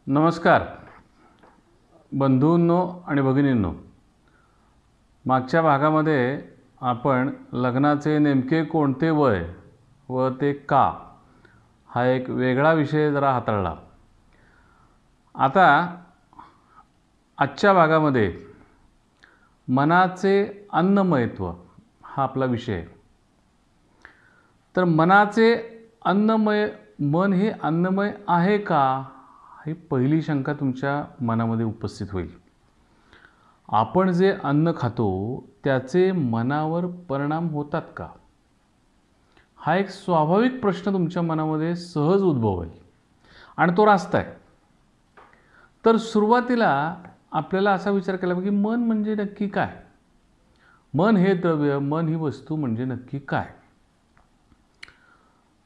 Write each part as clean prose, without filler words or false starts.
नमस्कार बंधूंनो आणि भगिनींनो, मागच्या भागामध्ये आपण लग्नाचे नेमके कोणते वय व ते का हा एक वेगळा विषय जरा हाताळला. आता आजच्या भागामध्ये मनाचे अन्नमयत्व हा आपला विषय आहे. तर मनाचे अन्नमय मन हे अन्नमय आहे का, ही पहिली शंका तुमच्या मनामध्ये उपस्थित होईल. आपण जे अन्न खातो त्याचे मनावर परिणाम होतात का, हा एक स्वाभाविक प्रश्न तुमच्या मनामध्ये सहज उद्भवेल आणि तो रास्त आहे. तर सुरुवातीला आपल्याला असा विचार केला की मन म्हणजे नक्की काय, मन हे द्रव्य, मन ही वस्तू म्हणजे नक्की काय.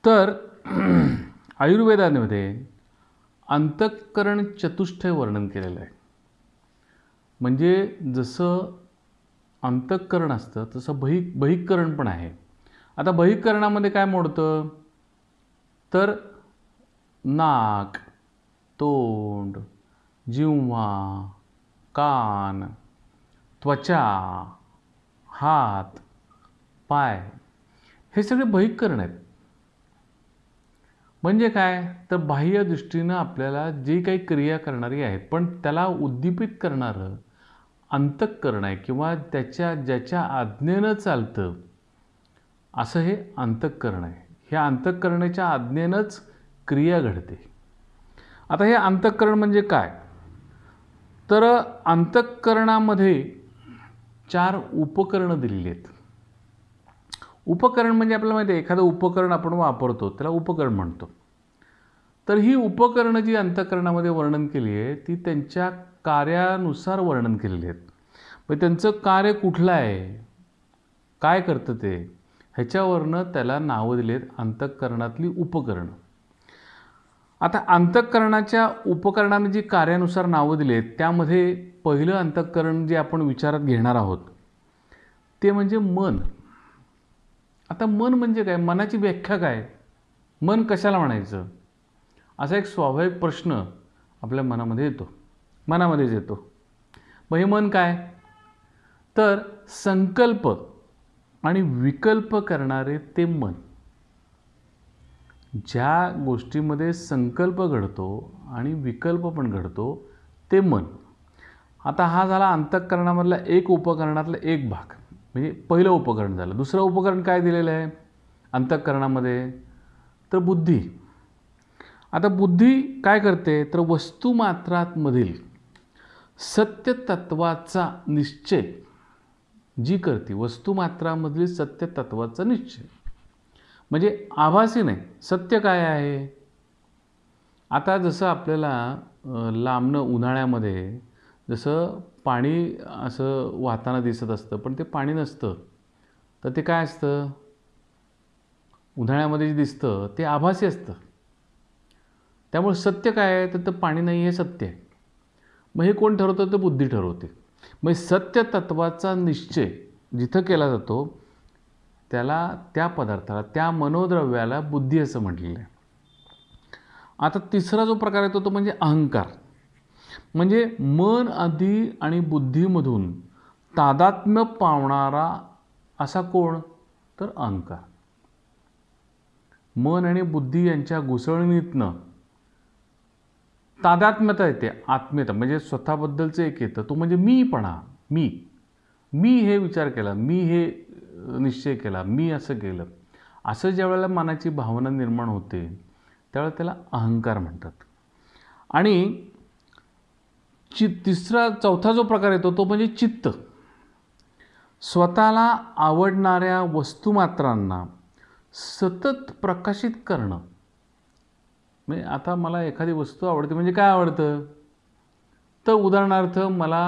तर आयुर्वेदामध्ये अंतःकरण चतुष्टय वर्णन केलेलं आहे. म्हणजे जसं अंतःकरण असतं तसं बहिःकरण पण आहे. आता बहिःकरणामध्ये काय मोडतं, तर नाक, तोंड, जिव्हा, कान, त्वचा, हात, पाय हे सगळे बहिःकरण आहेत. म्हणजे काय, तर बाह्य दृष्टीनं आपल्याला जी काही क्रिया करणारी आहेत पण त्याला उद्दीपित करणारं अंतःकरण आहे किंवा ज्याच्या आज्ञेनं चालतं असं हे अंतःकरण आहे. ह्या अंतःकरणाच्या आज्ञेनंच क्रिया घडते. आता हे अंतःकरण म्हणजे काय, तर अंतःकरणामध्ये 4 उपकरणं दिलेली आहेत. उपकरण म्हणजे आपल्याला माहिती आहे, एखादं उपकरण आपण वापरतो त्याला उपकरण म्हणतो. तर ही उपकरणं जी अंतःकरणामध्ये वर्णन केली आहे ती त्यांच्या कार्यानुसार वर्णन केलेली आहेत. म्हणजे त्यांचं कार्य कुठलं आहे, काय करतं ते, ह्याच्यावरनं त्याला नावं दिली आहेत अंतःकरणातली उपकरणं. आता अंतःकरणाच्या उपकरणाने जी कार्यानुसार नावं दिली आहेत त्यामध्ये पहिलं अंतःकरण जे आपण विचारात घेणार आहोत ते म्हणजे मन. आता मन म्हणजे काय, मनाची व्याख्या काय, मन कशाला म्हणायचं, असा एक स्वाभाविक प्रश्न आपल्या मनामध्येच येतो. मग हे मन काय, तर संकल्प आणि विकल्प करणारे ते मन. ज्या गोष्टीमध्ये संकल्प घडतो आणि विकल्प पण घडतो ते मन. आता हा झाला अंतःकरणामधला एक उपकरणातला एक भाग, म्हणजे पहिलं उपकरण झालं. दुसरं उपकरण काय दिलेलं आहे अंतःकरणामध्ये, तर बुद्धी. आता बुद्धी काय करते, तर वस्तुमात्रांमधील सत्य तत्वाचा निश्चय जी करते, वस्तुमात्रांमधील सत्य तत्वाचा निश्चय म्हणजे आभासी नाही, सत्य काय आहे. आता जसं आपल्याला लांबनं उन्हाळ्यामध्ये जसं पाणी असं वाहताना दिसत असतं पण ते पाणी नसतं, तर ते काय असतं, उन्हाळ्यामध्ये जे दिसतं ते आभासी असतं. त्यामुळे सत्य काय आहे, तर पाणी नाही हे सत्य आहे. मग हे कोण ठरवतं, तर बुद्धी ठरवते. मग सत्य तत्वाचा निश्चय जिथं केला जातो त्याला, त्या पदार्थाला, त्या मनोद्रव्याला बुद्धी असं म्हटलेलं आहे. आता तिसरा जो प्रकार येतो तो म्हणजे अहंकार. म्हणजे मन आधी आणि बुद्धीमधून तादात्म्य पावणारा असा कोण, तर अहंकार. मन आणि बुद्धी यांच्या घुसळणीतनं तादात्म्यता येते, आत्मीयता म्हणजे स्वतःबद्दलचं एक येतं, तो म्हणजे मीपणा. मी हे विचार केला, मी हे निश्चय केला, मी असं केलं, असं ज्या वेळेला मनाची भावना निर्माण होते त्यावेळेला त्याला अहंकार म्हणतात. आणि चौथा जो प्रकार येतो तो म्हणजे चित्त. स्वतःला आवडणाऱ्या वस्तुमात्रांना सतत प्रकाशित करणं. म्हणजे आता मला एखादी वस्तू आवडते, म्हणजे काय आवडतं, तर उदाहरणार्थ मला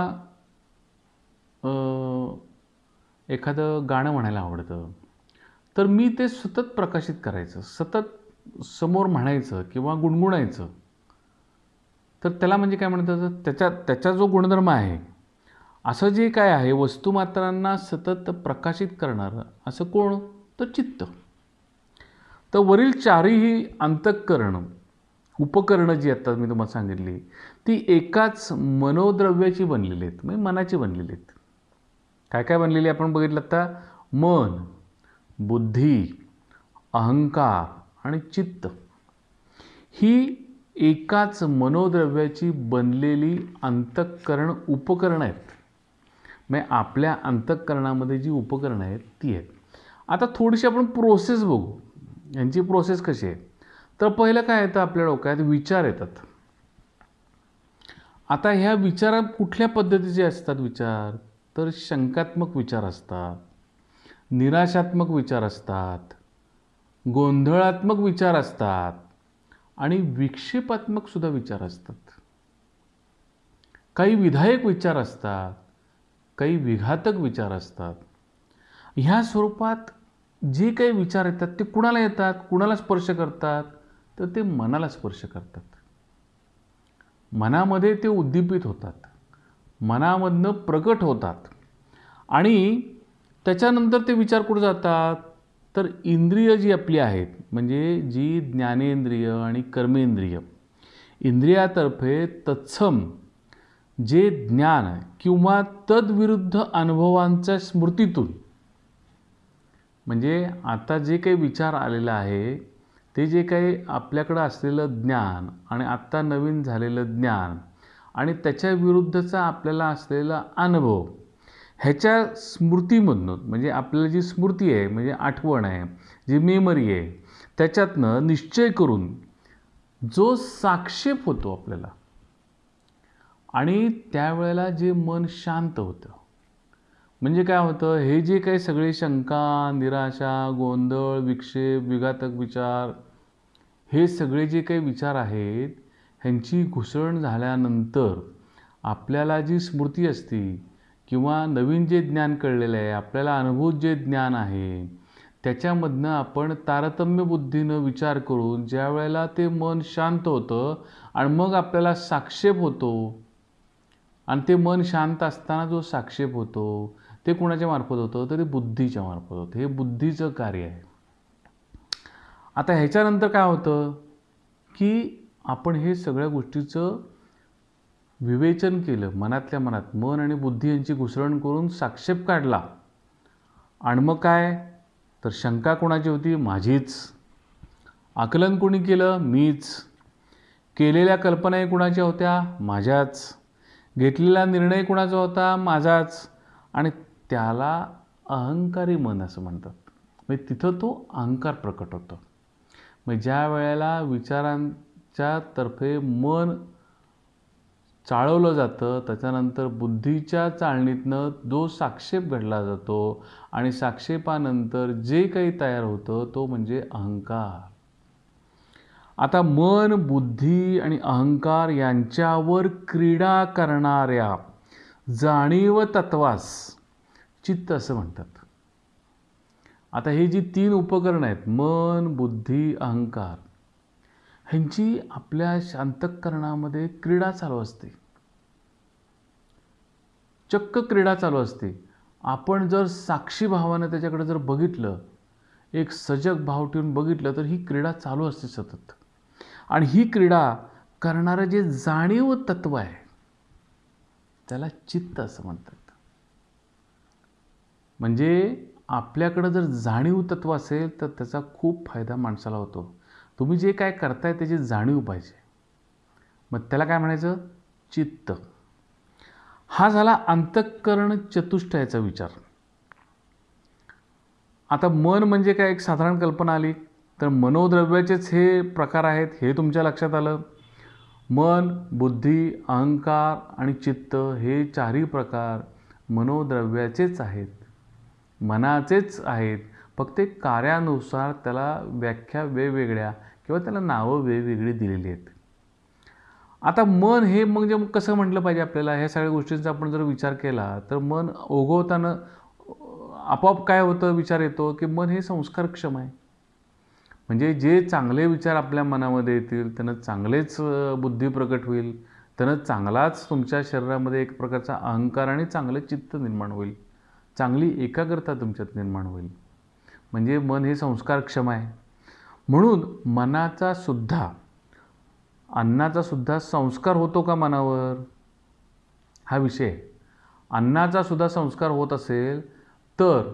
एखादं गाणं म्हणायला आवडतं, तर मी ते सतत प्रकाशित करायचं, सतत समोर म्हणायचं किंवा गुणगुणायचं. तर त्याला म्हणजे काय म्हणतात, त्याचा जो गुणधर्म आहे, असं जे काय आहे वस्तुमात्रांना सतत प्रकाशित करणारं असं कोण, तर चित्त. तर वरील 4ही अंतःकरण उपकरणं जी आता मी तुम्हाला सांगितली ती एकाच मनोद्रव्याची बनलेली आहेत, म्हणजे मनाची बनलेली आहेत. काय काय बनलेली आपण बघितलं आता? मन, बुद्धी, अहंकार आणि चित्त ही एकाच मनोद्रव्याची बनलेली अंतःकरण उपकरणं आहेत. म्हणजे आपल्या अंतःकरणामध्ये जी उपकरणं आहेत ती आहेत. आता थोडीशी आपण प्रोसेस बघू. यांची प्रोसेस कशी आहे? तर पहिलं काय येतं आपल्या डोक्यात? विचार येतात. आता ह्या विचारात कुठल्या पद्धतीचे असतात विचार? तर शंकात्मक विचार असतात, निराशात्मक विचार असतात, गोंधळात्मक विचार असतात आणि विक्षेपात्मक सुद्धा विचार असतात. काही विधायक विचार असतात, काही विघातक विचार असतात. ह्या स्वरूपात जे काही विचार येतात ते कुणाला येतात, कुणाला स्पर्श करतात? तर ते मनाला स्पर्श करतात. मनामध्ये ते उद्दीपित होतात, मनामधनं प्रकट होतात आणि त्याच्यानंतर ते विचार कुठे जातात? तर इंद्रिय जी आपली आहेत, म्हणजे जी ज्ञानेंद्रिय आणि कर्मेंद्रिय, इंद्रियातर्फे तत्सम जे ज्ञान किंवा तद्विरुद्ध अनुभवांच्या स्मृतीतून, म्हणजे आता जे काही विचार आलेलं आहे ते जे काही आपल्याकडं असलेलं ज्ञान आणि आत्ता नवीन झालेलं ज्ञान आणि त्याच्या विरुद्धचा आपल्याला असलेला अनुभव, ह्याच्या स्मृतीमधून, म्हणजे आपल्याला जी स्मृती आहे, म्हणजे आठवण आहे, जी मेमरी आहे, त्याच्यातनं निश्चय करून जो साक्षेप होतो आपल्याला आणि त्यावेळेला जे मन शांत होतं. म्हणजे काय होतं? हे जे काही सगळे शंका, निराशा, गोंधळ, विक्षेप, विघातक विचार, हे सगळे जे काही विचार आहेत ह्यांची घुसळण झाल्यानंतर आपल्याला जी स्मृती असते किंवा नवीन जे ज्ञान कळलेलं आहे, आपल्याला अनुभूत जे ज्ञान आहे, त्याच्यामधनं आपण तारतम्य बुद्धीनं विचार करून ज्या वेळेला ते मन शांत होतं आणि मग आपल्याला साक्षेप होतो आणि ते मन शांत असताना जो साक्षेप होतो ते कुणाच्या मार्फत होतं? तर ते बुद्धीच्या मार्फत होतं. हे बुद्धीचं कार्य आहे. आता ह्याच्यानंतर काय होतं की आपण हे सगळ्या गोष्टीचं विवेचन केलं, मनातल्या मनात मन आणि बुद्धी यांची घुसळण करून साक्षेप काढला आणि मग काय? तर शंका कोणाची होती? माझीच. आकलन कोणी केलं? मीच. केलेल्या कल्पनाही कुणाच्या होत्या? माझ्याच. घेतलेला निर्णय कुणाचा होता? माझाच. आणि त्याला अहंकारी मन असं म्हणतात. म्हणजे तिथं तो अहंकार प्रकट होतो. म्हणजे ज्या वेळेला विचारांच्या तर्फे मन चाळवलं जातं, त्याच्यानंतर बुद्धीच्या चाळणीतनं जो साक्षेप घडला जातो आणि साक्षेपानंतर जे काही तयार होतं तो म्हणजे अहंकार. आता मन, बुद्धी आणि अहंकार यांच्यावर क्रीडा करणाऱ्या जाणीव तत्वास चित्त असं म्हणतात. आता हे जी 3 उपकरणं आहेत, मन, बुद्धी, अहंकार, ह्यांची आपल्या अंतःकरणामध्ये क्रीडा चालू असते. चक्क क्रीडा चालू असते. आपण जर साक्षी भावानं त्याच्याकडे जर बघितलं, एक सजग भाव ठेवून बघितलं, तर ही क्रीडा चालू असते सतत. आणि ही क्रीडा करणारं जे जाणीव तत्व आहे त्याला चित्त असं म्हणतात. म्हणजे आपल्याकडं जर जाणीव तत्व असेल तर त्याचा खूप फायदा माणसाला होतो. तुम्ही जे काय करताय त्याची जाणीव पाहिजे. मग त्याला काय म्हणायचं? चित्त. हा झाला अंतःकरण चतुष्टयाचा विचार. आता मन म्हणजे काय? एक साधारण कल्पना आली तर मनोद्रव्याचेच हे प्रकार आहेत हे तुमच्या लक्षात आलं. मन, बुद्धी, अहंकार आणि चित्त हे 4ही प्रकार मनोद्रव्याचेच आहेत, मनाचेच आहेत. फक्त कार्यानुसार त्याला व्याख्या वेगवेगळ्या किंवा त्याला नावं वेगवेगळी दिलेली आहेत. आता मन हे म्हणजे कसं म्हटलं पाहिजे आपल्याला? ह्या सगळ्या गोष्टींचा आपण जर विचार केला तर मन ओघवताना आपोआप काय होतं? विचार येतो की मन हे संस्कारक्षम आहे. म्हणजे जे चांगले विचार आपल्या मनामध्ये येतील त्यानं चांगलेच बुद्धी प्रकट होईल, त्यानं चांगलाच तुमच्या शरीरामध्ये एक प्रकारचा अहंकार आणि चांगले चित्त निर्माण होईल, चांगली एकाग्रता तुमच्यात निर्माण होईल. म्हणजे मन हे संस्कारक्षम आहे. म्हणून मनाचा सुद्धा अन्नाचा सुद्धा संस्कार होतो का मनावर, हा विषय आहे. अन्नाचा सुद्धा संस्कार होत असेल तर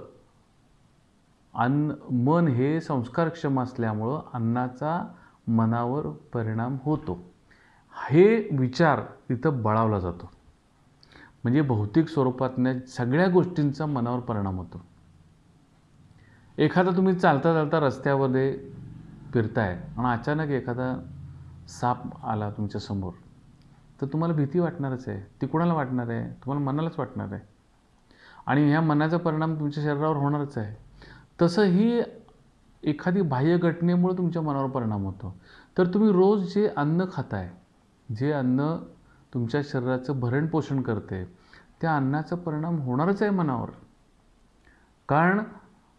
मन हे संस्कारक्षम असल्यामुळं अन्नाचा मनावर परिणाम होतो, हे विचार इथं बळावला जातो. म्हणजे भौतिक स्वरूपातल्या सगळ्या गोष्टींचा मनावर परिणाम होतो. एखादा तुम्ही चालता चालता रस्त्यामध्ये फिरताय आणि अचानक एखादा साप आला तुमच्यासमोर, तर तुम्हाला भीती वाटणारच आहे. ती कुणाला वाटणार आहे? तुम्हाला मनालाच वाटणार आहे. आणि ह्या मनाचा परिणाम तुमच्या शरीरावर होणारच आहे. तसं ही एखादी बाह्य घटनेमुळे तुमच्या मनावर परिणाम होतो. तर तुम्ही रोज जे अन्न खाताय, जे अन्न तुमच्या शरीराचं भरणपोषण करते, त्या अन्नाचा परिणाम होणारच आहे मनावर. कारण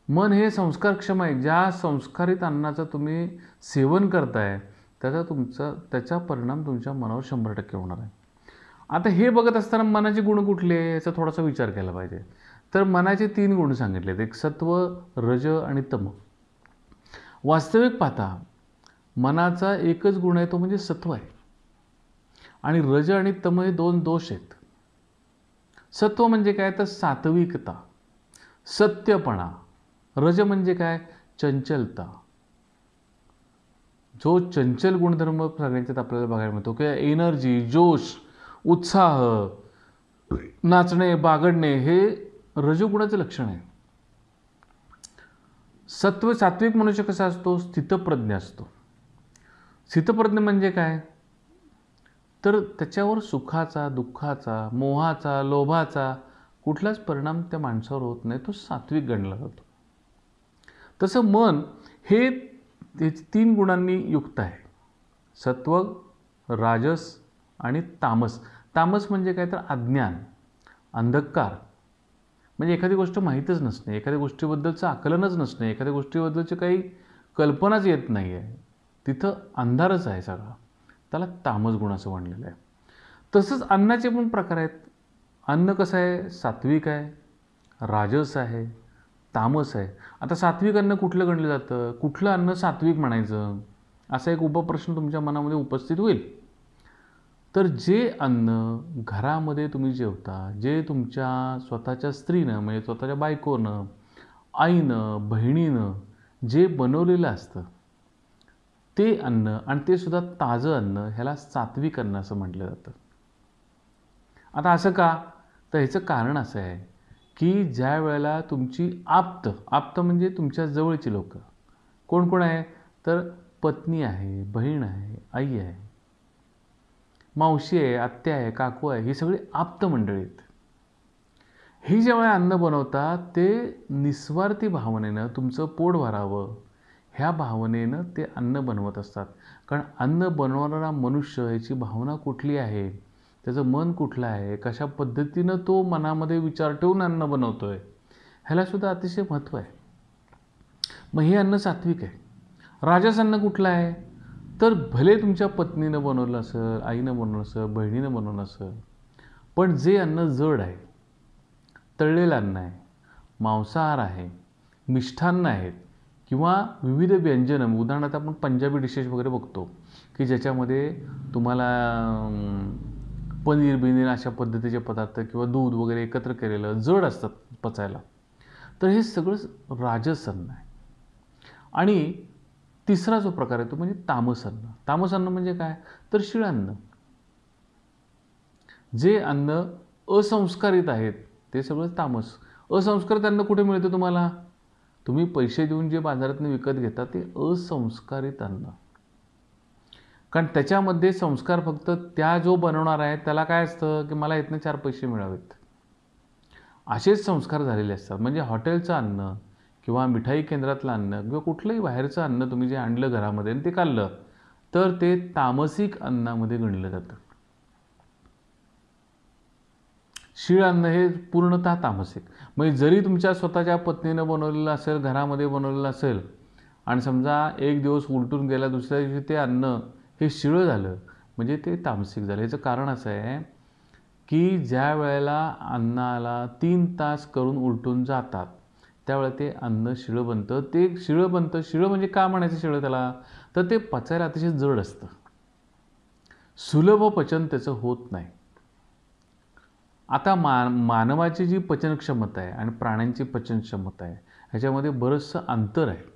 मन हे संस्कारक्षम आहे. ज्या संस्कारित अन्नाचं तुम्ही सेवन करताय त्याचा परिणाम तुमच्या मनावर 100% होणार आहे. आता हे बघत असताना मनाचे गुण कुठले याचा थोडासा विचार केला पाहिजे. तर मनाचे 3 गुण सांगितलेत, एक सत्व, रज आणि तम. वास्तविक पाहता मनाचा एकच गुण आहे, तो म्हणजे सत्व आहे. आणि रज आणि तम हे 2 दोष आहेत. सत्व म्हणजे काय तर सात्विकता, सत्यपणा. रज म्हणजे काय, चंचलता. जो चंचल गुणधर्म सगळ्यांच्यात आपल्याला बघायला मिळतो की एनर्जी, जोश, उत्साह, नाचणे, बागडणे हे रजोगुणाचं लक्षण आहे. सात्विक मनुष्य कसा असतो, स्थितप्रज्ञ असतो. स्थितप्रज्ञ म्हणजे काय तर त्याच्यावर सुखाचा, दुःखाचा, मोहाचा, लोभाचा कुठलाच परिणाम त्या माणसावर होत नाही. तो सात्विक गणला जातो. तसं मन हे 3 गुणांनी युक्त आहे, सत्व, राजस आणि तामस. तामस म्हणजे काय तर अज्ञान, अंधकार. म्हणजे एखादी गोष्ट माहीतच नसणे, एखाद्या गोष्टीबद्दलचं आकलनच नसणे, एखाद्या गोष्टीबद्दलची काही कल्पनाच येत नाही आहे, तिथं अंधारच आहे सगळा. त्याला तामस गुण असं म्हणलेलं आहे. तसंच अन्नाचे पण प्रकार आहेत. अन्न कसं आहे, सात्विक आहे, राजस आहे, तामस आहे. आता सात्विक अन्न कुठलं गणलं जातं, कुठलं अन्न सात्विक म्हणायचं, असा एक उपप्रश्न तुमच्या मनामध्ये उपस्थित होईल. तर जे अन्न घरामध्ये तुम्ही जेवता, जे तुमच्या स्वतःच्या स्त्रीनं म्हणजे स्वतःच्या बायकोनं, आईनं, बहिणीनं जे बनवलेलं असतं ते अन्न, आणि ते सुद्धा ताजं अन्न, ह्याला सात्विक अन्न असं म्हटलं जातं. आता असं का, तर ह्याचं कारण असं आहे की ज्या वेळेला तुमची आप्त म्हणजे तुमच्या जवळची लोक कोण कोण आहे तर पत्नी आहे, बहीण आहे, आई आहे, मावशी आहे, आत्या आहे, काकू आहे, ही सगळी आप्त मंडळी आहेत. ही ज्यावेळेला अन्न बनवतात ते निस्वार्थी भावनेनं तुमचं पोट भरावं ह्या भावनेनं ते अन्न बनवत असतात. कारण अन्न बनवणारा मनुष्य याची भावना कुठली आहे, त्याचं मन कुठलं आहे, कशा पद्धतीनं तो मनामध्ये विचार ठेवून अन्न बनवतो आहे, ह्यालासुद्धा अतिशय महत्त्व आहे. मग हे अन्न सात्विक आहे. राजस अन्न कुठलं आहे तर भले तुमच्या पत्नीनं बनवलं असेल, आईनं बनवलं असेल, बहिणीनं बनवलं असेल, पण जे अन्न जड आहे, तळलेलं अन्न आहे, मांसाहार आहे, मिष्ठान्न आहेत किंवा विविध व्यंजनं, उदाहरणार्थ आपण पंजाबी डिशेस वगैरे बघतो की ज्याच्यामध्ये तुम्हाला पनीर बिनीर अशा पद्धतीचे पदार्थ किंवा दूध वगैरे एकत्र केलेलं जड असतात पचायला, तर हे सगळं राजस अन्न आहे. आणि तिसरा जो प्रकार आहे तो म्हणजे तामस अन्न. तामस अन्न म्हणजे काय तर शिळ अन्न. जे अन्न असंस्कारित आहेत ते सगळं तामस. असंस्कारित अन्न कुठे मिळतं तुम्हाला, तुम्ही पैसे देऊन जे बाजारातून विकत घेता ते असंस्कारित अन्न. कारण त्याच्यामध्ये संस्कार फक्त त्या जो बनवणार आहे त्याला काय असतं की मला इथनं 4 पैसे मिळावेत असेच संस्कार झालेले असतात. म्हणजे हॉटेलचं अन्न किंवा मिठाई केंद्रातलं अन्न किंवा कुठलंही बाहेरचं अन्न तुम्ही जे आणलं घरामध्ये आणि ते खाल्लं तर ते तामसिक अन्नामध्ये गणलं जातं. शीळ अन्न हे पूर्णतः तामसिक. म्हणजे जरी तुमच्या स्वतःच्या पत्नीनं बनवलेलं असेल, घरामध्ये बनवलेलं असेल आणि समजा एक दिवस उलटून गेला, दुसऱ्या दिवशी ते अन्न हे शिळं झालं म्हणजे ते तामसिक झालं. याचं कारण असं आहे की ज्या वेळेला अन्नाला 3 तास करून उलटून जातात त्यावेळेला ते अन्न शिळं बनतं. ते शिळं बनतं, शिळं म्हणजे का म्हणायचं शिळं त्याला तर ते पचायला अतिशय जड असतं. सुलभ पचन त्याचं होत नाही. आता मानवाची जी पचनक्षमता आहे आणि प्राण्यांची पचनक्षमता आहे ह्याच्यामध्ये बरंचसं अंतर आहे.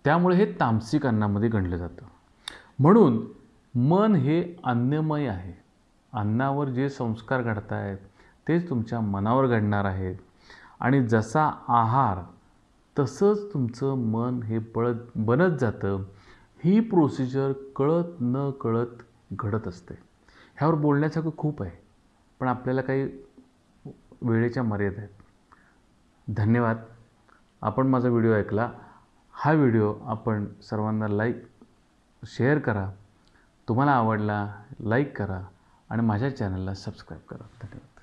त्यामुळे हे तामसिक अन्नामध्ये गणलं जातं. म्हणून मन हे अन्नमय आहे. अन्नावर जे संस्कार घडत आहेत तेच तुमच्या मनावर घडणार आहेत आणि जसा आहार तसंच तुमचं मन हे बनत जातं. ही प्रोसिजर कळत न कळत घडत असते. ह्यावर बोलण्यासारखं खूप आहे, पण आपल्याला काही वेळेच्या मर्यादा आहेत. धन्यवाद. आपण माझा व्हिडिओ ऐकला. हा व्हिडिओ आपण सर्वांना शेअर करा. तुम्हाला आवडला लाईक करा आणि माझ्या चॅनलला सबस्क्राईब करा. धन्यवाद.